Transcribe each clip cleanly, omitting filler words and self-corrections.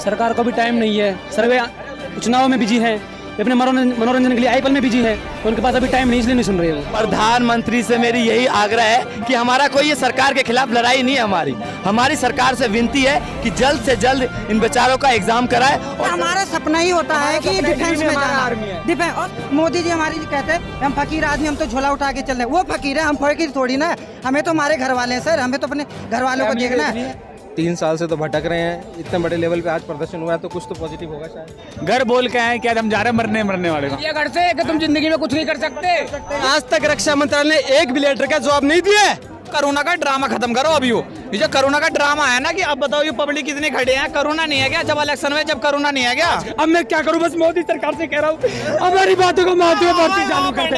सरकार को भी टाइम नहीं है, सर्वे चुनाव में बिजी है, अपने मनोरंजन के लिए आईपीएल में बिजी है, तो उनके पास अभी टाइम नहीं, इसलिए नहीं सुन रहे वो। प्रधानमंत्री से मेरी यही आग्रह है कि हमारा कोई ये सरकार के खिलाफ लड़ाई नहीं है, हमारी सरकार से विनती है कि जल्द से जल्द इन बेचारों का एग्जाम कराए। और हमारा सपना ही होता है कि डिफेंस में जाना, डिफेंस। और मोदी जी हमारी जी कहते हैं हम फकीर आदमी, हम तो झोला उठा के चल रहे हैं, वो फकीर है, हम फकीर थोड़ी ना। हमें तो हमारे घर वाले हैं सर, हमें तो अपने घर वालों को देखना है। 3 साल से तो भटक रहे हैं, इतने बड़े लेवल पे आज प्रदर्शन हुआ है तो कुछ तो पॉजिटिव होगा शायद। घर बोल के आए क्या हम जा रहे हैं मरने वाले को। ये घर से कि तुम जिंदगी में कुछ नहीं कर सकते। आज तक रक्षा मंत्रालय ने एक भी लेटर का जवाब नहीं दिया। कोरोना का ड्रामा खत्म करो अभी। ये जो कोरोना का ड्रामा है ना कि अब बताओ ये पब्लिक कितने खड़े हैं, कोरोना नहीं है क्या जब इलेक्शन में, जब कोरोना नहीं है क्या। अब मैं क्या करूं, बस मोदी सरकार से कह रहा हूं हमारी बातों को मानते हुए भर्ती चालू कर दे।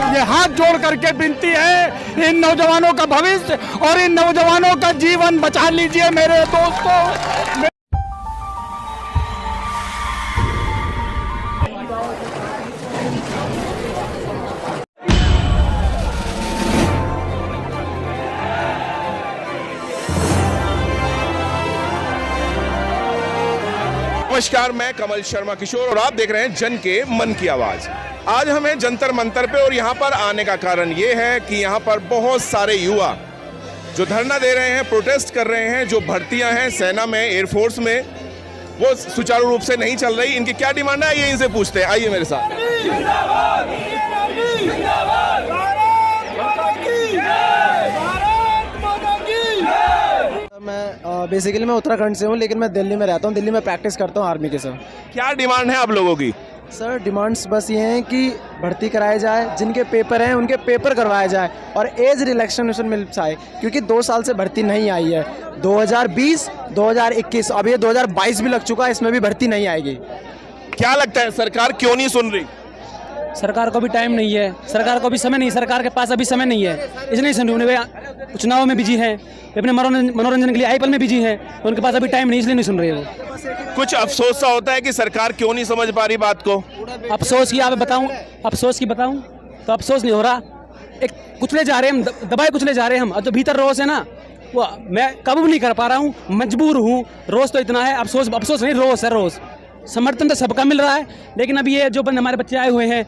ये हाथ जोड़ करके विनती है, इन नौजवानों का भविष्य और इन नौजवानों का जीवन बचा लीजिए मेरे दोस्तों। नमस्कार, मैं कमल शर्मा किशोर और आप देख रहे हैं जन के मन की आवाज। आज हमें जंतर मंतर पे और यहाँ पर आने का कारण ये है कि यहाँ पर बहुत सारे युवा जो धरना दे रहे हैं, प्रोटेस्ट कर रहे हैं। जो भर्तियां हैं सेना में, एयरफोर्स में, वो सुचारू रूप से नहीं चल रही। इनकी क्या डिमांड है ये इनसे पूछते हैं, आइए मेरे साथ। मैं बेसिकली मैं उत्तराखंड से हूँ, लेकिन मैं दिल्ली में रहता हूँ, दिल्ली में प्रैक्टिस करता हूँ आर्मी के साथ। क्या डिमांड है आप लोगों की? सर डिमांड्स बस ये हैं कि भर्ती कराई जाए, जिनके पेपर हैं उनके पेपर करवाए जाए और एज रिलैक्सेशन मिल जाए, क्योंकि 2 साल से भर्ती नहीं आई है। 2020, 2021, अब ये 2022 भी लग चुका है, इसमें भी भर्ती नहीं आएगी। क्या लगता है सरकार क्यों नहीं सुन रही? सरकार को भी टाइम नहीं है, सरकार को भी समय नहीं, सरकार के पास अभी समय नहीं है, इसलिए सुन रहे वो। चुनाव में बिजी है, अपने मनोरंजन के लिए आईपीएल में बिजी है, तो उनके पास अभी टाइम नहीं, इसलिए नहीं सुन रहे वो। कुछ अफसोस सा होता है कि सरकार क्यों नहीं समझ पा रही बात को। अफसोस की आप बताऊं, अफसोस की बताऊं तो अफसोस नहीं हो रहा। एक कुचले जा रहे हैं हम, दबाए कुचले जा रहे हैं हम, और जो भीतर रोष है ना वो मैं काबू नहीं कर पा रहा हूँ, मजबूर हूँ। रोष तो इतना है, अफसोस नहीं, रोष है, रोष। समर्थन तो सबका मिल रहा है, लेकिन अभी ये जो हमारे बच्चे आए हुए हैं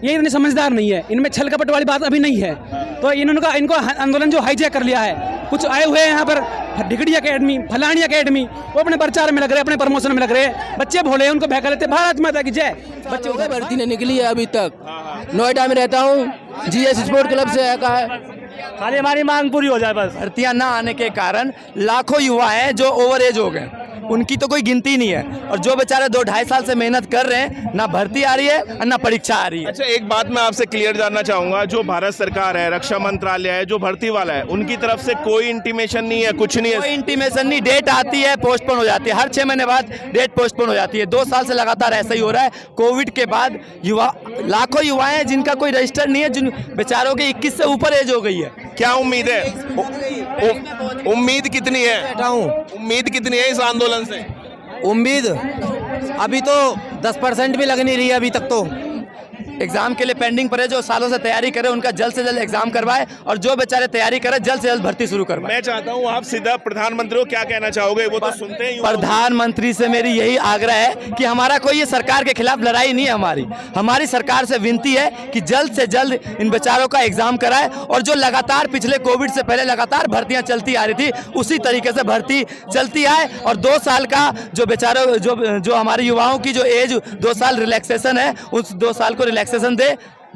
ये इतने समझदार नहीं है, इनमें छल कपट वाली बात अभी नहीं है। तो इनको आंदोलन जो हाईजैक कर लिया है, कुछ आए हुए हैं यहाँ पर डिगड़ी एकेडमी, फलानी एकेडमी, वो अपने प्रचार में लग रहे हैं, अपने प्रमोशन में लग रहे हैं। बच्चे भोले हैं, उनको बहका लेते भारत माता की जय। बच्चे उधर भर्ती नहीं निकली है अभी तक। नोएडा में रहता हूँ, जीएस स्पोर्ट क्लब से है, खाली हमारी मांग पूरी हो जाए बस। भर्तियां ना आने के कारण लाखों युवा हैं जो ओवर एज हो गए, उनकी तो कोई गिनती नहीं है। और जो बेचारे 2-2.5 साल से मेहनत कर रहे हैं, ना भर्ती आ रही है और ना परीक्षा आ रही है। अच्छा, एक बात मैं आपसे क्लियर जानना चाहूंगा, जो भारत सरकार है, रक्षा मंत्रालय है, जो भर्ती वाला है, उनकी तरफ से कोई इंटीमेशन नहीं है, कुछ नहीं है? कोई इंटीमेशन नहीं, डेट आती है पोस्टपोन हो जाती है, हर 6 महीने बाद डेट पोस्टपोन हो जाती है। 2 साल से लगातार ऐसा ही हो रहा है। कोविड के बाद लाखों युवा हैं जिनका कोई रजिस्टर नहीं है, जिन बेचारों के 21 से ऊपर एज हो गई है। क्या उम्मीद है? उम्मीद कितनी है? उम्मीद कितनी है इस आंदोलन से? उम्मीद अभी तो 10% भी लग नहीं रही है अभी तक। तो एग्जाम के लिए पेंडिंग पड़े, जो सालों से तैयारी करे उनका जल्द से जल्द एग्जाम करवाए, और जो बेचारे तैयारी करे जल्द से जल्द भर्ती शुरू करवाए। मैं चाहता हूं आप सीधा प्रधानमंत्री को क्या कहना चाहोगे? वो तो सुनते हैं। प्रधानमंत्री से मेरी यही आग्रह है कि हमारा कोई ये सरकार के खिलाफ लड़ाई नहीं है, हमारी सरकार से विनती है कि जल्द से जल्द इन बेचारों का एग्जाम कराए, और जो लगातार पिछले कोविड से पहले लगातार भर्तियां चलती आ रही थी उसी तरीके से भर्ती चलती आए, और 2 साल का जो बेचारों जो हमारे युवाओं की जो एज 2 साल रिलैक्सेशन है, उस 2 साल को रिलैक्सेशन दे,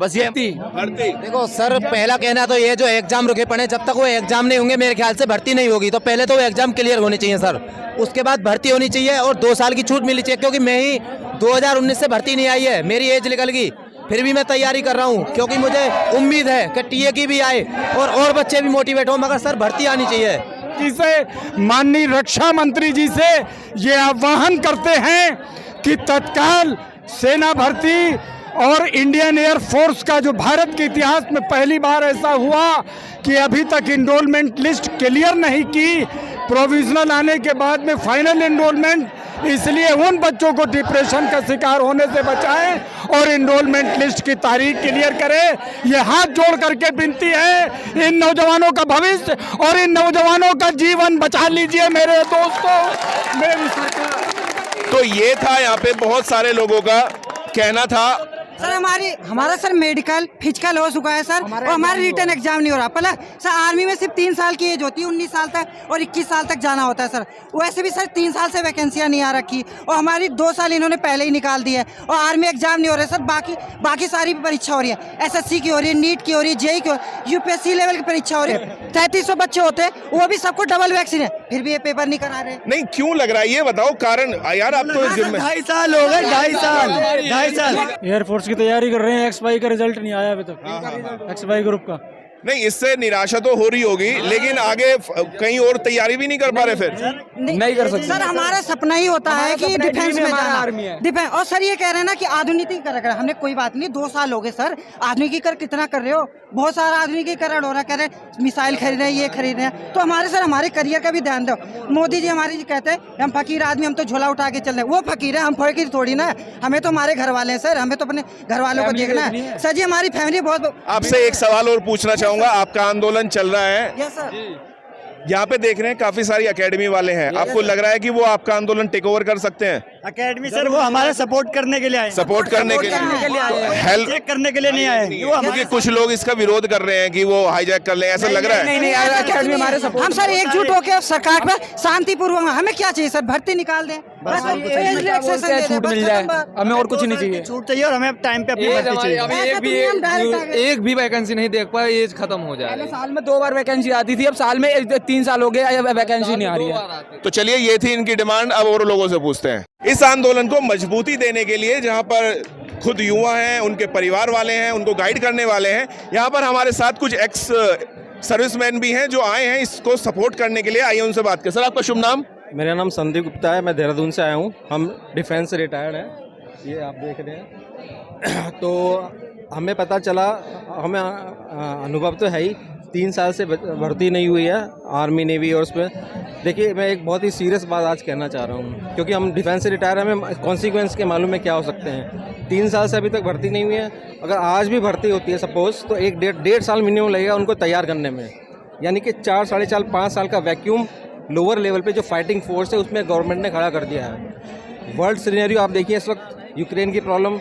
बस ये। भर्ती देखो सर, पहला कहना तो ये जो एग्जाम रुके पड़े, जब तक वो एग्जाम नहीं होंगे मेरे ख्याल से भर्ती नहीं होगी। तो पहले तो वो एग्जाम क्लियर होने चाहिए सर, उसके बाद भर्ती होनी चाहिए और 2 साल की छूट मिलनी चाहिए। क्योंकि मैं ही 2019 से भर्ती नहीं आई है, मेरी एज निकल गई, फिर भी मैं तैयारी कर रहा हूँ, क्योंकि मुझे उम्मीद है कि टीए की भी आए और बच्चे भी मोटिवेट हो। मगर सर भर्ती आनी चाहिए। जिसे माननीय रक्षा मंत्री जी से ये आह्वान करते हैं कि तत्काल सेना भर्ती और इंडियन एयरफोर्स का, जो भारत के इतिहास में पहली बार ऐसा हुआ कि अभी तक इनरोलमेंट लिस्ट क्लियर नहीं की, प्रोविजनल आने के बाद में फाइनल एनरोलमेंट इसलिए उन बच्चों को डिप्रेशन का शिकार होने से बचाएं और इनरोलमेंट लिस्ट की तारीख क्लियर करें। ये हाथ जोड़ करके विनती है, इन नौजवानों का भविष्य और इन नौजवानों का जीवन बचा लीजिए मेरे दोस्तों, मेरी सरकार। तो ये था यहाँ पे बहुत सारे लोगों का कहना था। सर हमारा सर मेडिकल फिजिकल हो चुका है सर, और हमारा रिटर्न एग्जाम नहीं हो रहा। पहले सर आर्मी में सिर्फ 3 साल की एज होती है, 19 साल तक और 21 साल तक जाना होता है सर। वैसे भी सर 3 साल से वैकेंसियां नहीं आ रखी और हमारी 2 साल इन्होंने पहले ही निकाल दी है और आर्मी एग्जाम नहीं हो रहा है सर। बाकी सारी परीक्षा हो रही है, SSC की हो रही है, नीट की हो रही है, JEE की, UPSC लेवल की परीक्षा हो रही है। 3300 बच्चे होते हैं, वो भी सबको डबल वैक्सीन है, फिर भी ये पेपर नहीं करा रहे। नहीं क्यों लग रहा है ये बताओ कारण यार। आप तो 2.5 साल हो गए, 2.5 साल। एयरफोर्स की तैयारी कर रहे हैं, XY का रिजल्ट नहीं आया अभी तक, XY ग्रुप का। नहीं इससे निराशा तो हो रही होगी, लेकिन आगे कहीं और तैयारी भी नहीं कर पा रहे फिर। नहीं कर सकते सर हमारा सपना ही होता है कि डिफेंस में आर्मी है। डिफेंस। और सर ये कह रहे हैं ना कि आधुनिकीकरण कर, हमने कोई बात नहीं, 2 साल हो गए सर। आधुनिकीकरण कितना कर रहे हो, बहुत सारा आधुनिकीकरण हो रहा है, कह रहे हैं मिसाइल खरीद रहे हैं, ये खरीद रहे हैं। तो हमारे करियर का भी ध्यान दो। मोदी जी हमारे जी कहते हैं हम फकीर आदमी, हम तो झोला उठा के चल रहे हैं। वो फकीर है, हम फकीर थोड़ी ना। हमें तो हमारे घर वाले हैं सर, हमें तो अपने घर वालों को देखना है सर जी। हमारी फैमिली बहुत। आपसे एक सवाल और पूछना चाहूंगा, आपका आंदोलन चल रहा है, यस सर। यहाँ पे देख रहे हैं काफी सारी एकेडमी वाले हैं, आपको लग रहा है कि वो आपका आंदोलन टेक ओवर कर सकते हैं? एकेडमी सर वो हमारा सपोर्ट करने के लिए आए, सपोर्ट करने के लिए, हेल्प चेक करने के लिए नहीं आए। क्योंकि कुछ लोग इसका विरोध कर रहे हैं कि वो हाईजैक कर ले, ऐसा लग रहा है। नहीं एकेडमी हमारे सपोर्ट। हम सर एकजुट होकर सरकार पर शांतिपूर्वक, हमें क्या चाहिए सर, भर्ती निकाल दें बस, छूट मिल जाए, हमें और कुछ नहीं चाहिए। छूट चाहिए और हमें टाइम पे अपनी भर्ती चाहिए। एक भी वैकेंसी नहीं देख पाए, एज खत्म हो जाए। साल में 2 बार वैकेंसी आती थी, अब साल में 3 साल हो गए वैकेंसी नहीं आ रही है। तो चलिए ये थी इनकी डिमांड, अब और लोगों से पूछते हैं। इस आंदोलन को मजबूती देने के लिए जहां पर खुद युवा हैं, उनके परिवार वाले हैं, उनको गाइड करने वाले हैं, यहाँ पर हमारे साथ कुछ एक्स सर्विसमैन भी हैं जो आए हैं इसको सपोर्ट करने के लिए। आइए उनसे बात करें। सर आपका शुभ नाम? मेरा नाम संदीप गुप्ता है, मैं देहरादून से आया हूँ। हम डिफेंस से रिटायर्ड हैं, ये आप देख रहे हैं। तो हमें पता चला, हमें अनुभव तो है ही, 3 साल से भर्ती नहीं हुई है आर्मी नेवी और उसमें। देखिए मैं एक बहुत ही सीरियस बात आज कहना चाह रहा हूँ, क्योंकि हम डिफेंस से रिटायर हैं, हमें कॉन्सिक्वेंस के मालूम है क्या हो सकते हैं। 3 साल से अभी तक भर्ती नहीं हुई है। अगर आज भी भर्ती होती है सपोज, तो 1-1.5 साल मिनिमम लगेगा उनको तैयार करने में। यानी कि 4, 4.5, 5 साल का वैक्यूम लोअर लेवल पे जो फाइटिंग फोर्स है उसमें गवर्नमेंट ने खड़ा कर दिया है। वर्ल्ड सिनेरियो आप देखिए, इस वक्त यूक्रेन की प्रॉब्लम,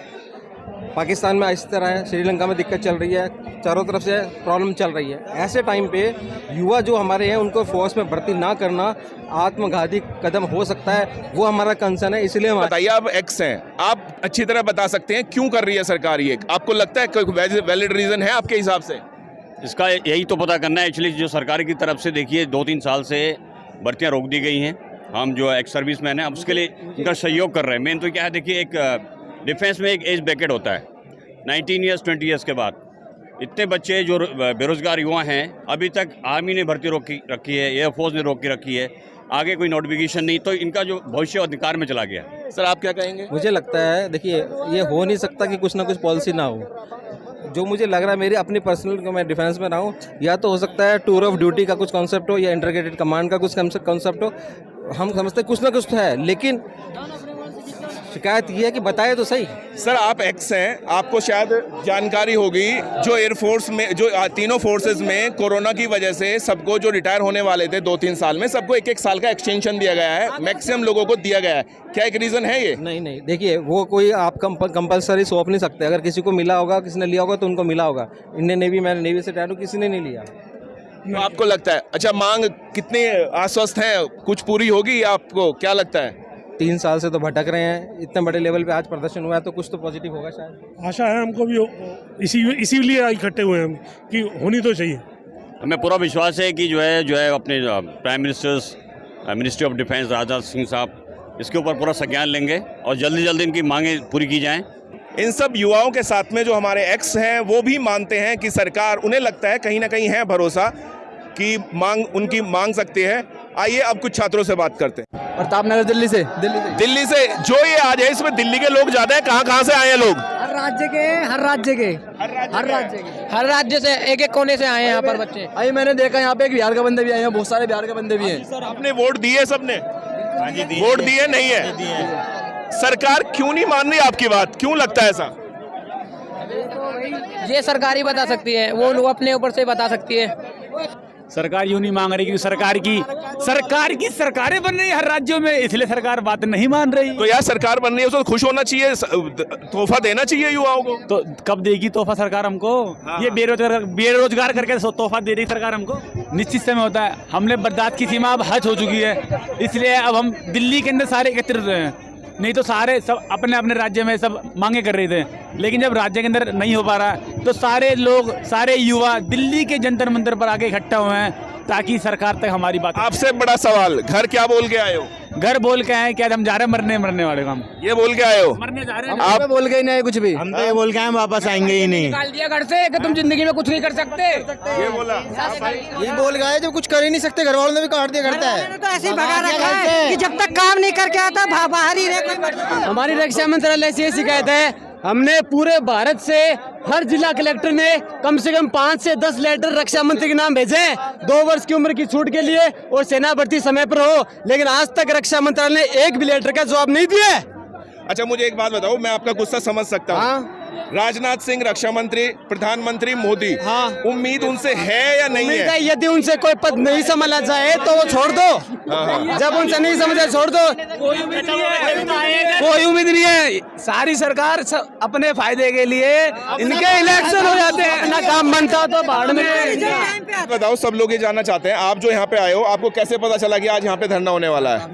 पाकिस्तान में इस तरह है, श्रीलंका में दिक्कत चल रही है, चारों तरफ से प्रॉब्लम चल रही है। ऐसे टाइम पे युवा जो हमारे हैं उनको फोर्स में भर्ती ना करना आत्मघाती कदम हो सकता है, वो हमारा कंसर्न है। इसलिए बताइए, आप एक्स हैं, आप अच्छी तरह बता सकते हैं क्यों कर रही है सरकार ये? आपको लगता है कोई वैलिड रीजन है आपके हिसाब से? इसका यही तो पता करना है एक्चुअली। जो सरकार की तरफ से देखिए 2-3 साल से भर्तियाँ रोक दी गई हैं। हम जो एक्स सर्विस मैन हैं अब उसके लिए इनका सहयोग कर रहे हैं। मेन तो क्या है, देखिए एक डिफेंस में एक एज ब्रैकेट होता है 19 ईयर्स 20 ईयर्स के बाद। इतने बच्चे जो बेरोजगार युवा हैं, अभी तक आर्मी ने भर्ती रोक रखी है, एयरफोर्स ने रोक रखी है, आगे कोई नोटिफिकेशन नहीं, तो इनका जो भविष्य अधिकार में चला गया। सर आप क्या कहेंगे? मुझे लगता है, देखिए ये हो नहीं सकता कि कुछ ना कुछ पॉलिसी ना हो। जो मुझे लग रहा है, मेरी अपनी पर्सनल, मैं डिफेंस में रहा हूँ, या तो हो सकता है टूर ऑफ ड्यूटी का कुछ कॉन्सेप्ट हो या इंटीग्रेटेड कमांड का कुछ कॉन्सेप्ट हो। हम समझते कुछ ना कुछ तो है, लेकिन शिकायत ये है कि बताए तो सही। सर आप एक्स हैं, आपको शायद जानकारी होगी जो एयरफोर्स में, जो तीनों फोर्सेस में कोरोना की वजह से सबको जो रिटायर होने वाले थे 2-3 साल में, सबको 1-1 साल का एक्सटेंशन दिया गया है, मैक्सिमम लोगों को दिया गया है। क्या एक रीज़न है ये? नहीं, देखिए वो कोई आप कंपलसरी सौंप नहीं सकते। अगर किसी को मिला होगा, किसी ने लिया होगा तो उनको मिला होगा। इंडियन नेवी, मैंने नेवी से रिटायर हूँ, किसी ने नहीं लिया। तो आपको लगता है, अच्छा मांग कितनी आश्वस्त है, कुछ पूरी होगी? आपको क्या लगता है? 3 साल से तो भटक रहे हैं, इतने बड़े लेवल पे आज प्रदर्शन हुआ है, तो कुछ तो पॉजिटिव होगा शायद। आशा है हमको भी, इसीलिए इकट्ठे हुए हैं हम कि होनी तो चाहिए। हमें पूरा विश्वास है कि जो है अपने prime ministers, ministry of defence Rajnath Singh साहब इसके ऊपर पूरा संज्ञान लेंगे और जल्दी जल्दी इनकी मांगें पूरी की जाएँ। इन सब युवाओं के साथ में जो हमारे एक्स हैं वो भी मानते हैं कि सरकार, उन्हें लगता है कहीं ना कहीं है भरोसा कि उनकी मांग सकती है। आइए अब कुछ छात्रों से बात करते हैं। प्रताप नगर दिल्ली से। दिल्ली से जो ये आज है, इसमें दिल्ली के लोग ज्यादा है, कहाँ से आए हैं लोग? हर राज्य से, एक कोने से आए हैं यहाँ पर बच्चे। अभी मैंने देखा यहाँ पे एक बिहार का बंदे भी आए हैं, बहुत सारे बिहार के बंदे भी हैं। सर आपने वोट दिए सबने? वोट दिए नहीं है? सरकार क्यों नहीं मान रही आपकी बात, क्यों लगता है ऐसा? ये सरकार ही बता सकती है, वो लोग अपने ऊपर से बता सकती है। सरकार यूं नहीं मांग रही क्योंकि सरकार की सरकारें बन रही है हर राज्यों में, इसलिए सरकार बात नहीं मान रही। तो यार सरकार बन रही है उसको खुश होना चाहिए, तोहफा देना चाहिए युवाओं को। तो कब देगी तोहफा सरकार हमको? ये बेरोजगार करके तोहफा दे रही सरकार हमको। निश्चित समय होता है, हमने बर्दाश्त की सीमा अब हद हो चुकी है, इसलिए अब हम दिल्ली के अंदर सारे एकत्रित हुए हैं। नहीं तो सारे सब अपने अपने राज्य में सब मांगे कर रहे थे, लेकिन जब राज्य के अंदर नहीं हो पा रहा तो सारे लोग, सारे युवा दिल्ली के जंतर मंतर पर आके इकट्ठा हुए हैं ताकि सरकार तक हमारी बात। आपसे बड़ा सवाल, घर क्या बोल के आए हो? घर बोल के आए क्या? हम जा रहे हैं मरने वाले हम। ये बोल के आए हो? मरने जा रहे हैं। आप बोल के ही नहीं कुछ भी, हम तो ये बोल के आए वापस आएंगे ही नहीं। निकाल दिया घर से कि तुम जिंदगी में कुछ नहीं कर सकते, ये बोला। ये बोल गए जब कुछ कर ही नहीं सकते, घर वालों ने भी काट दिया करता है। तो ऐसे ही भगा रखा है कि जब तक काम नहीं करके आता बाहर ही रहे। हमारी रक्षा मंत्रालय से ये शिकायत है, हमने पूरे भारत से हर जिला कलेक्टर ने कम से कम 5 से 10 लेटर रक्षा मंत्री के नाम भेजे 2 वर्ष की उम्र की छूट के लिए और सेना भर्ती समय पर हो, लेकिन आज तक रक्षा मंत्रालय ने एक भी लेटर का जवाब नहीं दिया। अच्छा मुझे एक बात बताओ, मैं आपका गुस्सा समझ सकता हूँ। राजनाथ सिंह रक्षा मंत्री, प्रधानमंत्री मोदी, उम्मीद उनसे है या नहीं है? यदि उनसे कोई पद नहीं संभाला जाए तो वो छोड़ दो, जब उनसे नहीं समझा छोड़ दो, कोई उम्मीद नहीं है। सारी सरकार अपने फायदे के लिए इनके इलेक्शन हो जाते हैं, अपना काम बनता तो बाढ़ में। बताओ, सब लोग ये जानना चाहते हैं, आप जो यहाँ पे आए हो आपको कैसे पता चला कि आज यहाँ पे धरना होने वाला है?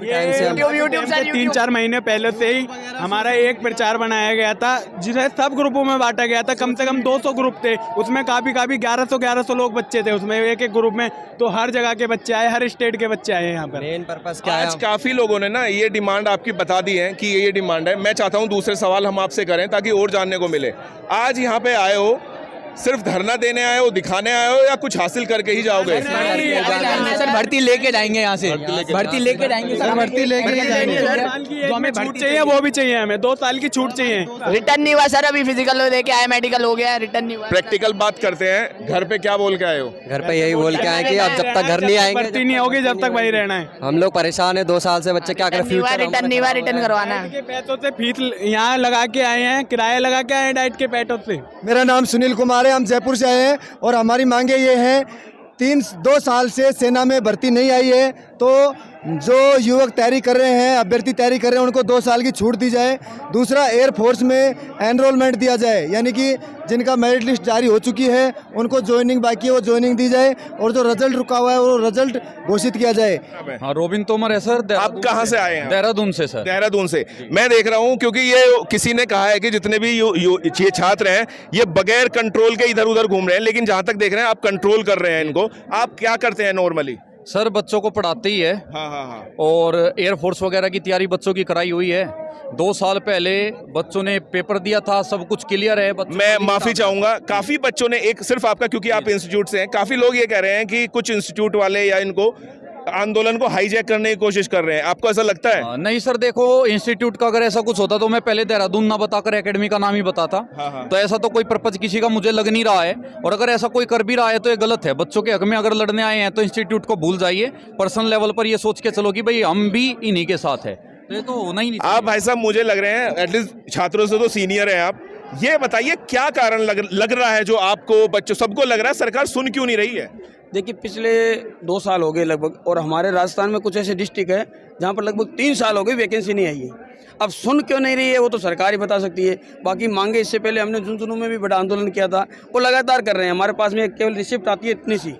3-4 महीने पहले से ही हमारा एक प्रचार बनाया गया था जिन्हें सब ग्रुपों में बांटा गया था। कम से कम 200 ग्रुप थे, उसमें काफी 1100 लोग बच्चे थे उसमें, एक ग्रुप में। तो हर जगह के बच्चे आए, हर स्टेट के बच्चे आए यहाँ पर। मेन पर्पस क्या है? आज काफी लोगों ने ना ये डिमांड आपकी बता दी है कि ये डिमांड है। मैं चाहता हूँ दूसरे सवाल हम आपसे करें ताकि और जानने को मिले। आज यहाँ पे आए हो, सिर्फ धरना देने आए हो, दिखाने आए हो, या कुछ हासिल करके ही जाओगे? सर भर्ती लेके जाएंगे यहाँ से, भर्ती लेके जाएंगे सर, भर्ती लेके जाएंगे। जो हमें छूट चाहिए वो भी चाहिए, हमें 2 साल की छूट चाहिए। रिटर्न नहीं हुआ सर, अभी फिजिकल लेके आए, मेडिकल हो गया, रिटर्न नहीं हुआ। प्रैक्टिकल बात करते हैं, घर पे क्या बोल के आए हो? घर पे यही बोल के आए कि अब जब तक घर नहीं आएंगे, भर्ती नहीं होगी जब तक वही रहना है। हम लोग परेशान है, 2 साल से बच्चे क्या करें? रिटर्न नहीं हुआ, रिटर्न करवाना है। पैसों से फीस यहाँ लगा के आए हैं, किराया लगा के आए हैं डाइट के पैटों से। मेरा नाम सुनील कुमार है, हम जयपुर से आए हैं और हमारी मांगे ये हैं, 2 साल से सेना में भर्ती नहीं आई है, तो जो युवक तैयारी कर रहे हैं, अभ्यर्थी तैयारी कर रहे हैं, उनको 2 साल की छूट दी जाए। दूसरा, एयरफोर्स में एनरोलमेंट दिया जाए, यानी कि जिनका मेरिट लिस्ट जारी हो चुकी है उनको ज्वाइनिंग बाकी है वो ज्वाइनिंग दी जाए, और जो रिजल्ट रुका हुआ है वो रिजल्ट घोषित किया जाए। हाँ, रोबिन तोमर है सर। आप कहाँ से आए हैं? देहरादून से सर। देहरादून से। मैं देख रहा हूँ क्योंकि ये किसी ने कहा है कि जितने भी ये छात्र हैं ये बगैर कंट्रोल के इधर उधर घूम रहे हैं, लेकिन जहाँ तक देख रहे हैं आप कंट्रोल कर रहे हैं इनको। आप क्या करते हैं नॉर्मली? सर बच्चों को पढ़ाते ही है। हाँ। और एयरफोर्स वगैरह की तैयारी बच्चों की कराई हुई है। 2 साल पहले बच्चों ने पेपर दिया था, सब कुछ क्लियर है। मैं माफी चाहूंगा, काफी बच्चों ने, एक सिर्फ आपका क्योंकि आप इंस्टीट्यूट से हैं, काफी लोग ये कह रहे हैं कि कुछ इंस्टीट्यूट वाले या इनको आंदोलन को हाईजैक करने की कोशिश कर रहे हैं। आपको ऐसा लगता है? नहीं सर, देखो इंस्टीट्यूट का अगर ऐसा कुछ होता तो मैं पहले देहरादून ना बताकर एकेडमी का नाम ही बताता। तो ऐसा तो कोई पर्पज किसी का मुझे लग नहीं रहा है, और अगर ऐसा कोई कर भी रहा है तो ये गलत है। बच्चों के हक में अगर लड़ने आए हैं तो इंस्टीट्यूट को भूल जाइए, पर्सनल लेवल पर ये सोच के चलो कि भाई हम भी इन्हीं के साथ है, तो ये तो होना ही नहीं। आप भाई साहब मुझे लग रहे हैं एटलीस्ट छात्रों से तो सीनियर हैं आप, ये बताइए क्या कारण लग रहा है जो आपको, बच्चों सबको लग रहा है सरकार सुन क्यों नहीं रही है? देखिए, पिछले 2 साल हो गए लगभग, और हमारे राजस्थान में कुछ ऐसे डिस्ट्रिक्ट है जहाँ पर लगभग 3 साल हो गए वैकेंसी नहीं आई है। अब सुन क्यों नहीं रही है वो तो सरकार ही बता सकती है। बाकी मांगे इससे पहले हमने झुंझुनू में भी बड़ा आंदोलन किया था, वो लगातार कर रहे हैं। हमारे पास में केवल रिसिप्ट आती है इतनी सी,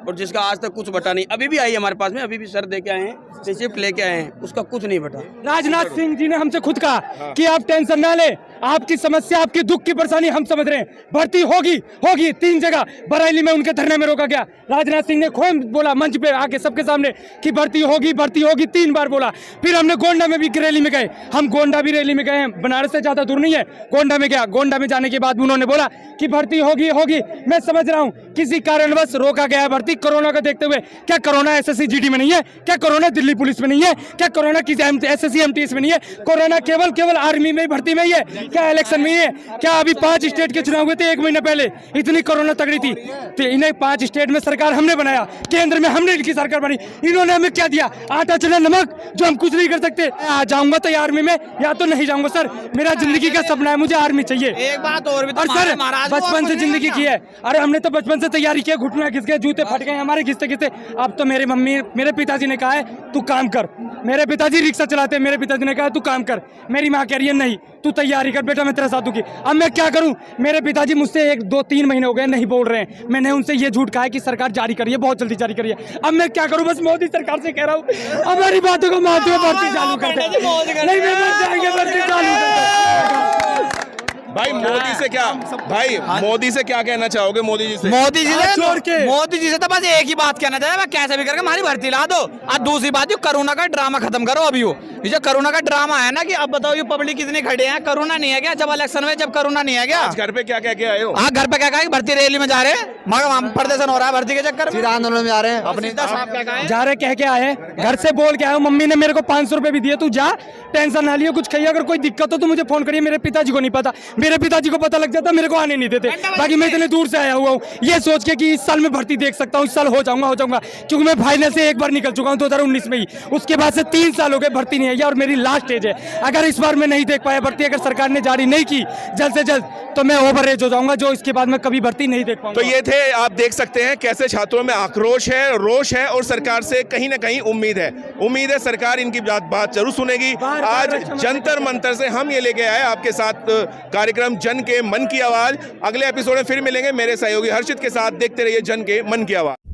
और जिसका आज तक कुछ बटा नहीं। अभी भी आई है हमारे पास में, अभी भी सर दे के आए हैं, रिसिप्ट लेके आए हैं, उसका कुछ नहीं बटा। राजनाथ सिंह जी ने हमसे खुद कहा कि आप टेंशन ना ले, आपकी समस्या, आपकी दुख की परेशानी हम समझ रहे हैं, भर्ती होगी। 3 जगह बरेली में उनके धरने में रोका गया। राजनाथ सिंह ने खुद बोला मंच पे आके सबके सामने कि भर्ती होगी 3 बार बोला। फिर हमने गोंडा में भी रैली में गए, हम गोंडा भी रैली में गए हैं, बनारस से ज्यादा दूर नहीं है। गोंडा में गया, गोंडा में जाने के बाद उन्होंने बोला कि भर्ती होगी। मैं समझ रहा हूँ किसी कारणवश रोका गया है भर्ती कोरोना को देखते हुए। क्या कोरोना एसएससी जीडी में नहीं है? क्या कोरोना दिल्ली पुलिस में नहीं है? क्या कोरोना किसी एसएससी एमटीएस में नहीं है? कोरोना केवल आर्मी में भर्ती में ही है? क्या इलेक्शन में ही है? क्या अभी 5 स्टेट के चुनाव हुए थे 1 महीना पहले, इतनी कोरोना तगड़ी थी तो इन्हें 5 स्टेट में सरकार हमने बनाया, केंद्र में हमने इनकी सरकार बनी, इन्होंने हमें क्या दिया? आटा चना नमक, जो हम कुछ नहीं कर सकते। आ जाऊंगा तो आर्मी में या तो नहीं जाऊंगा सर, मेरा जिंदगी का सपना है, मुझे आर्मी चाहिए। एक बात और भी तो सर बचपन से जिंदगी की है, अरे हमने तो बचपन से तैयारी की है, घुटना घिस गए, जूते फट गए हमारे घिसते घिसते। अब तो मेरे पिताजी ने कहा है तू काम कर, मेरे पिताजी रिक्शा चलाते हैं, मेरे पिताजी ने कहा तू काम कर, मेरी माँ कह रही है नहीं तू तैयारी कर बेटा मैं तेरा साथ दूंगी। अब मैं क्या करूं? मेरे पिताजी मुझसे 1, 2, 3 महीने हो गए नहीं बोल रहे हैं, मैंने उनसे ये झूठ कहा है कि सरकार जारी करिए, बहुत जल्दी जारी करिए। अब मैं क्या करूं? बस मोदी सरकार से कह रहा हूं हमारी बातों को मानते हुए भर्ती चालू कर दे। नहीं मैं मर जाएंगे, भर्ती चालू कर। भाई मोदी से क्या, भाई मोदी से क्या कहना चाहोगे? मोदी जी से, मोदी जी हाथ जोड़ के। मोदी जी से तो बस एक ही बात कहना चाहिए, कैसे भी करके हमारी भर्ती ला दो। और दूसरी बात, जो कोरोना का ड्रामा खत्म करो अभी। ये जो कोरोना का ड्रामा है ना, कि अब बताओ ये पब्लिक कितनी खड़े हैं, कोरोना नहीं है क्या? जब इलेक्शन में जब कोरोना नहीं है क्या? आज घर पे क्या कह के आए हो? हाँ घर पे क्या कहा कि भर्ती रैली में जा रहे हैं, मगर प्रदर्शन हो रहा है भर्ती के चक्कर में, आंदोलन में जा रहे हैं अपने जा रहे कह के आए, घर से बोल के आए, मम्मी ने मेरे को 500 रुपए भी दिए, तू जा टेंशन ना लियो, कुछ कहिए अगर कोई दिक्कत हो तो मुझे फोन करिए। मेरे पिताजी को नहीं पता, मेरे पिताजी को पता लग जाता मेरे को आने नहीं देते। बाकी मैं इतने दूर से आया हुआ हूँ ये सोच के कि इस साल में भर्ती देख सकता हूँ, इस साल हो जाऊंगा क्योंकि मैं फाइनल से एक बार निकल चुका हूँ 2019 में ही, उसके बाद से 3 साल हो गए भर्ती नहीं आई और मेरी लास्ट स्टेज है। अगर इस बार मैं नहीं देख पाया भर्ती, अगर सरकार ने जारी नहीं की जल्द से जल्द, तो मैं ओवर एज हो जाऊंगा, जो इसके बाद मैं कभी भर्ती नहीं देख पाऊंगा। तो ये थे, आप देख सकते हैं कैसे छात्रों में आक्रोश है, रोष है और सरकार से कहीं ना कहीं उम्मीद है सरकार इनकी बात जरूर सुनेगी। आज जंतर मंतर से हम ये लेके आए आपके साथ कार्यक्रम जन के मन की आवाज। अगले एपिसोड में फिर मिलेंगे मेरे सहयोगी हर्षित के साथ। देखते रहिए जन के मन की आवाज।